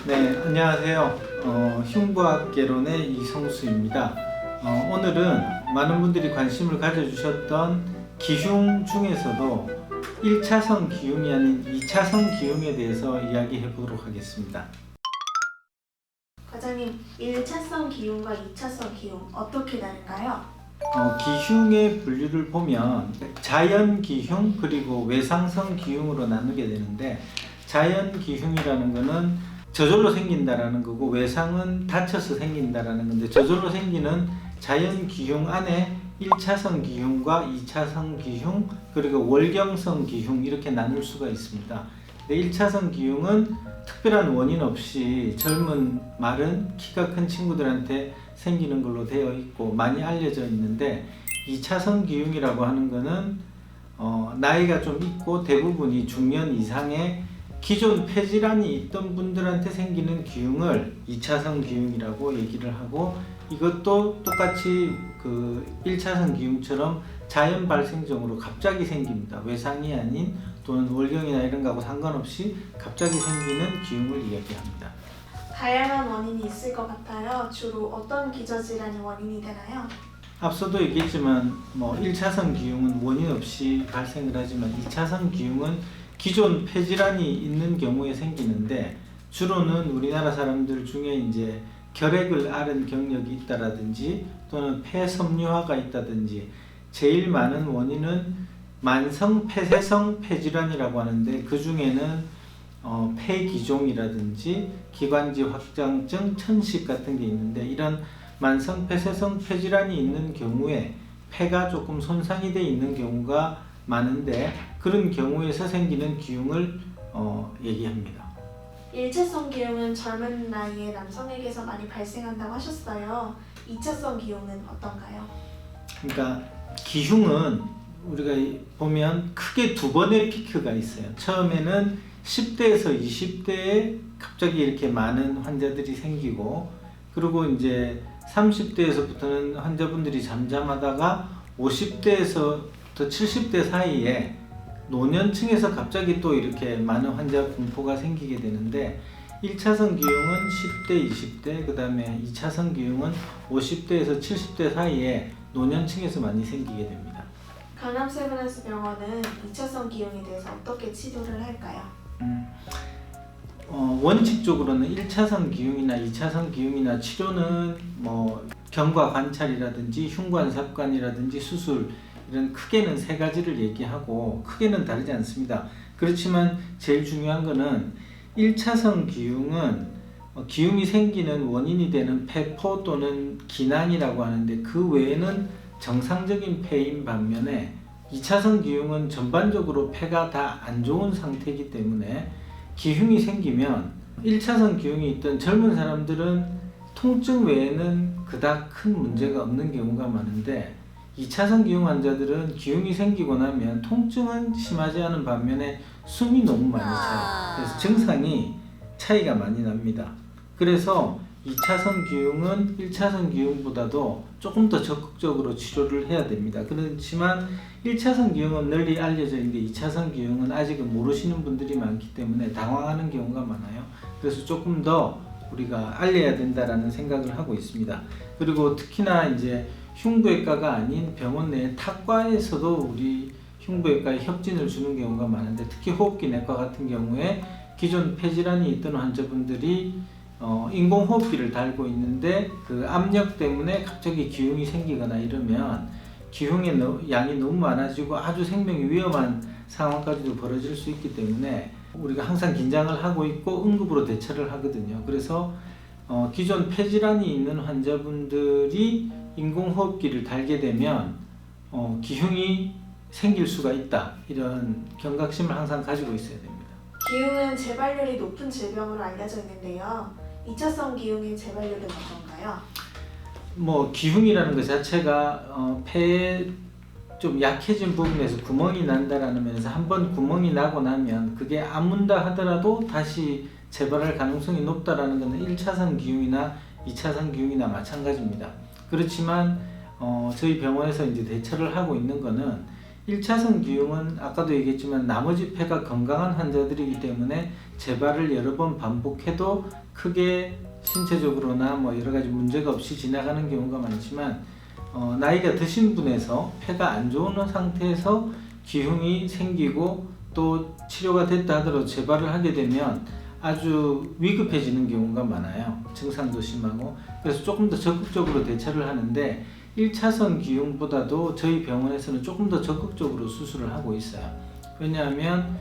네, 안녕하세요. 흉부학개론의 이성수입니다. 오늘은 많은 분들이 관심을 가져주셨던 기흉 중에서도 1차성 기흉이 아닌 2차성 기흉에 대해서 이야기해 보도록 하겠습니다. 과장님, 1차성 기흉과 2차성 기흉 어떻게 다른가요? 기흉의 분류를 보면 자연 기흉 그리고 외상성 기흉으로 나누게 되는데, 자연 기흉이라는 것은 저절로 생긴다라는 거고, 외상은 다쳐서 생긴다라는 건데, 저절로 생기는 자연 기흉 안에 1차성 기흉과 2차성 기흉 그리고 월경성 기흉 이렇게 나눌 수가 있습니다. 1차성 기흉은 특별한 원인 없이 젊은 마른 키가 큰 친구들한테 생기는 걸로 되어 있고 많이 알려져 있는데, 2차성 기흉이라고 하는 거는 나이가 좀 있고 대부분이 중년 이상의 기존 폐질환이 있던 분들한테 생기는 기흉을 2차성 기흉이라고 얘기를 하고, 이것도 똑같이 그 1차성 기흉처럼 자연 발생적으로 갑자기 생깁니다. 외상이 아닌 또는 월경이나 이런 거하고 상관없이 갑자기 생기는 기흉을 이야기합니다. 다양한 원인이 있을 것 같아요. 주로 어떤 기저질환이 원인이 되나요? 앞서도 얘기했지만 1차성 기흉은 원인 없이 발생을 하지만 2차성 기흉은 기존 폐질환이 있는 경우에 생기는데, 주로는 우리나라 사람들 중에 이제 결핵을 앓은 경력이 있다라든지 또는 폐섬유화가 있다든지, 제일 많은 원인은 만성 폐쇄성 폐질환이라고 하는데, 그 중에는 폐기종이라든지 기관지 확장증, 천식 같은 게 있는데, 이런 만성 폐쇄성 폐질환이 있는 경우에 폐가 조금 손상이 되어 있는 경우가 많은데, 그런 경우에서 생기는 기흉을 얘기합니다. 1차성 기흉은 젊은 나이의 남성에게서 많이 발생한다고 하셨어요. 2차성 기흉은 어떤가요? 그러니까 기흉은 우리가 보면 크게 두 번의 피크가 있어요. 처음에는 10대에서 20대에 갑자기 이렇게 많은 환자들이 생기고, 그리고 이제 30대에서부터는 환자분들이 잠잠하다가 50대에서 또 70대 사이에 노년층에서 갑자기 또 이렇게 많은 환자 공포가 생기게 되는데, 1차성 기흉은 10대, 20대, 그 다음에 2차성 기흉은 50대에서 70대 사이에 노년층에서 많이 생기게 됩니다. 강남 세브란스 병원은 2차성 기흉에 대해서 어떻게 치료를 할까요? 원칙적으로는 1차성 기흉이나 2차성 기흉이나 치료는 경과 관찰이라든지 흉관 삽관이라든지 수술, 이런 크게는 세 가지를 얘기하고 크게는 다르지 않습니다. 그렇지만 제일 중요한 거는 1차성 기흉은 기흉이 생기는 원인이 되는 폐포 또는 기난이라고 하는데, 그 외에는 정상적인 폐인 반면에 2차성 기흉은 전반적으로 폐가 다 안 좋은 상태이기 때문에, 기흉이 생기면 1차성 기흉이 있던 젊은 사람들은 통증 외에는 그닥 큰 문제가 없는 경우가 많은데, 2차성 기흉 환자들은 기흉이 생기고 나면 통증은 심하지 않은 반면에 숨이 너무 많이 차요. 그래서 증상이 차이가 많이 납니다. 그래서 2차성 기흉은 1차성 기흉보다도 조금 더 적극적으로 치료를 해야 됩니다. 그렇지만 1차성 기흉은 널리 알려져 있는데 2차성 기흉은 아직은 모르시는 분들이 많기 때문에 당황하는 경우가 많아요. 그래서 조금 더 우리가 알려야 된다라는 생각을 하고 있습니다. 그리고 특히나 이제 흉부외과가 아닌 병원 내 탁과에서도 우리 흉부외과에 협진을 주는 경우가 많은데, 특히 호흡기 내과 같은 경우에 기존 폐질환이 있던 환자분들이 인공호흡기를 달고 있는데, 그 압력 때문에 갑자기 기흉이 생기거나 이러면 기흉의 양이 너무 많아지고 아주 생명이 위험한 상황까지도 벌어질 수 있기 때문에 우리가 항상 긴장을 하고 있고 응급으로 대처를 하거든요. 그래서 기존 폐질환이 있는 환자분들이 인공호흡기를 달게 되면 기흉이 생길 수가 있다, 이런 경각심을 항상 가지고 있어야 됩니다. 기흉은 재발률이 높은 질병으로 알려져 있는데요. 2차성 기흉의 재발률은 어떤가요? 기흉이라는 것 자체가 폐에 좀 약해진 부분에서 구멍이 난다라는 면에서, 한번 구멍이 나고 나면 그게 안 문다 하더라도 다시 재발할 가능성이 높다라는 것은 1차성 기흉이나 2차성 기흉이나 마찬가지입니다. 그렇지만 저희 병원에서 이제 대처를 하고 있는 거는, 1차성 기흉은 아까도 얘기했지만 나머지 폐가 건강한 환자들이기 때문에 재발을 여러 번 반복해도 크게 신체적으로나 뭐 여러 가지 문제가 없이 지나가는 경우가 많지만 나이가 드신 분에서 폐가 안 좋은 상태에서 기흉이 생기고 또 치료가 됐다 하더라도 재발을 하게 되면 아주 위급해지는 경우가 많아요. 증상도 심하고. 그래서 조금 더 적극적으로 대처를 하는데 1차성 기흉보다도 저희 병원에서는 조금 더 적극적으로 수술을 하고 있어요. 왜냐하면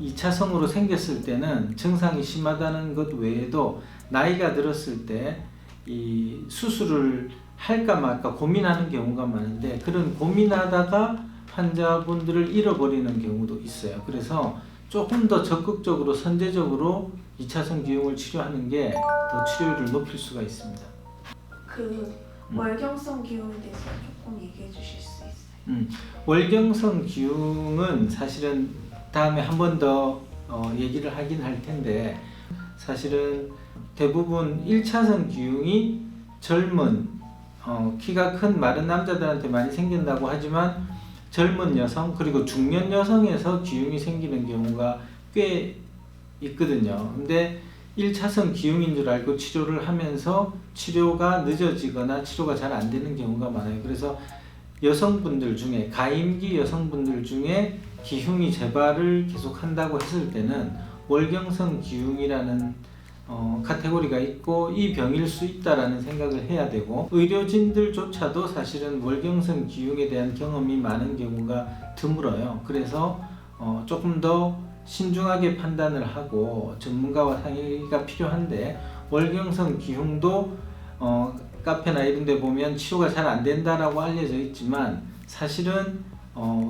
2차성으로 생겼을 때는 증상이 심하다는 것 외에도 나이가 들었을 때 이 수술을 할까 말까 고민하는 경우가 많은데 그런 고민하다가 환자분들을 잃어버리는 경우도 있어요. 그래서 조금 더 적극적으로 선제적으로 2차성 기흉을 치료하는 게 더 치료율을 높일 수가 있습니다. 월경성 기흉에 대해서 조금 얘기해 주실 수 있어요? 월경성 기흉은 사실은 다음에 한 번 더 얘기를 하긴 할 텐데 사실은 대부분 1차성 기흉이 젊은 키가 큰 마른 남자들한테 많이 생긴다고 하지만 젊은 여성 그리고 중년 여성에서 기흉이 생기는 경우가 꽤 있거든요. 근데 1차성 기흉인 줄 알고 치료를 하면서 치료가 늦어지거나 치료가 잘 안 되는 경우가 많아요. 그래서 여성분들 중에 가임기 여성분들 중에 기흉이 재발을 계속 한다고 했을 때는 월경성 기흉이라는 카테고리가 있고 이 병일 수 있다라는 생각을 해야 되고 의료진들조차도 사실은 월경성 기흉에 대한 경험이 많은 경우가 드물어요. 그래서 조금 더 신중하게 판단을 하고 전문가와 상의가 필요한데 월경성 기흉도 카페나 이런 데 보면 치료가 잘 안 된다라고 알려져 있지만 사실은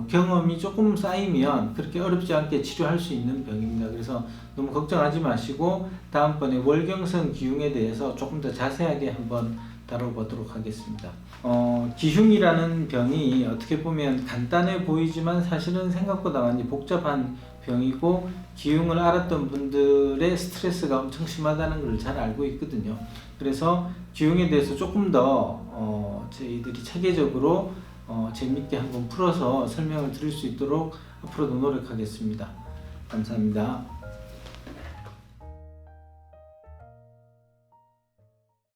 경험이 조금 쌓이면 그렇게 어렵지 않게 치료할 수 있는 병입니다. 그래서 너무 걱정하지 마시고 다음번에 월경성 기흉에 대해서 조금 더 자세하게 한번 다뤄보도록 하겠습니다. 기흉이라는 병이 어떻게 보면 간단해 보이지만 사실은 생각보다 많이 복잡한 병이고 기흉을 앓았던 분들의 스트레스가 엄청 심하다는 걸 잘 알고 있거든요. 그래서 기흉에 대해서 조금 더 저희들이 체계적으로 재밌게 한번 풀어서 설명을 드릴 수 있도록 앞으로도 노력하겠습니다. 감사합니다.